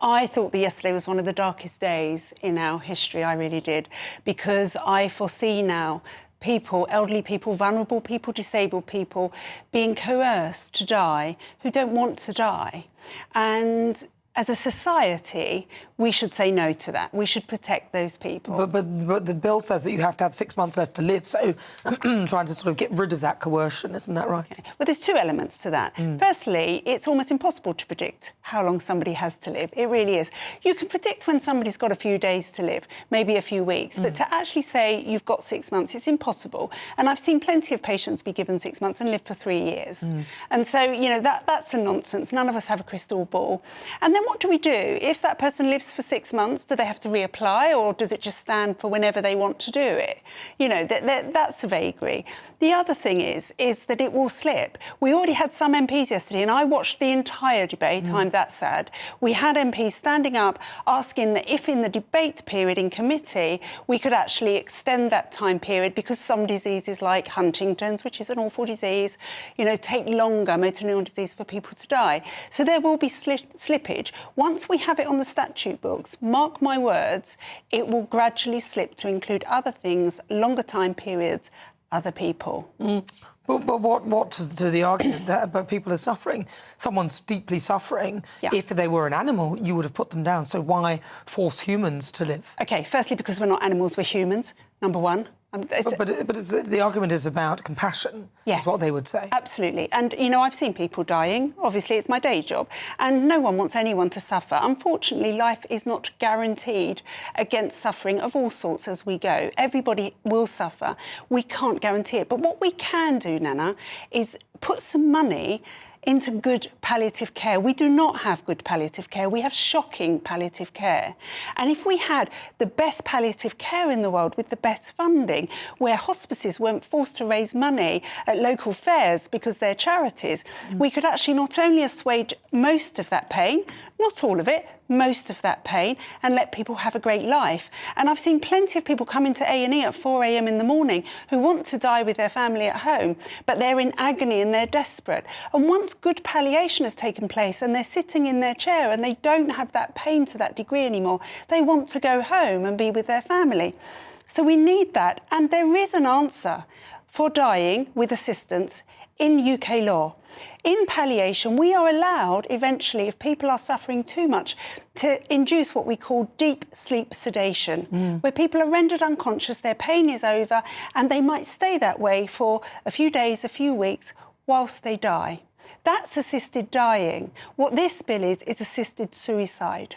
I thought that yesterday was one of the darkest days in our history, I really did, because I foresee now people, elderly people, vulnerable people, disabled people, being coerced to die who don't want to die. And as a society, we should say no to that. We should protect those people. But the bill says that you have to have 6 months left to live, so trying to sort of get rid of that coercion, isn't that right? Okay. Well, there's two elements to that. Firstly, it's almost impossible to predict how long somebody has to live. It really is. You can predict when somebody's got a few days to live, maybe a few weeks, but to actually say you've got 6 months, it's impossible. And I've seen plenty of patients be given 6 months and live for 3 years. And so, you know, that's a nonsense. None of us have a crystal ball. And then what do we do? If that person lives for 6 months, do they have to reapply, or does it just stand for whenever they want to do it? You know, that's a vagary. The other thing is that it will slip. We already had some MPs yesterday, and I watched the entire debate. I'm that sad. We had MPs standing up asking that if in the debate period in committee we could actually extend that time period, because some diseases like Huntington's, which is an awful disease, you know, take longer, motor neuron disease, for people to die. So there will be slippage. Once we have it on the statute books, mark my words, it will gradually slip to include other things, longer time periods, other people. But what to the argument that people are suffering? Someone's deeply suffering. Yeah. If they were an animal, you would have put them down. So why force humans to live? OK, firstly, because we're not animals, we're humans, number one. But the argument is about compassion, yes, is what they would say. Absolutely. And, you know, I've seen people dying. Obviously, it's my day job. And no one wants anyone to suffer. Unfortunately, life is not guaranteed against suffering of all sorts as we go. Everybody will suffer. We can't guarantee it. But what we can do, Nana, is put some money into good palliative care. We do not have good palliative care. We have shocking palliative care. And if we had the best palliative care in the world with the best funding, where hospices weren't forced to raise money at local fairs because they're charities, we could actually not only assuage most of that pain, not all of it, most of that pain, and let people have a great life. And I've seen plenty of people come into A&E at 4 a.m. in the morning who want to die with their family at home, but they're in agony and they're desperate. And once good palliation has taken place and they're sitting in their chair and they don't have that pain to that degree anymore, they want to go home and be with their family. So we need that. And there is an answer for dying with assistance in UK law. In palliation, we are allowed, eventually, if people are suffering too much, to induce what we call deep sleep sedation, where people are rendered unconscious, their pain is over, and they might stay that way for a few days, a few weeks, whilst they die. That's assisted dying. What this bill is assisted suicide.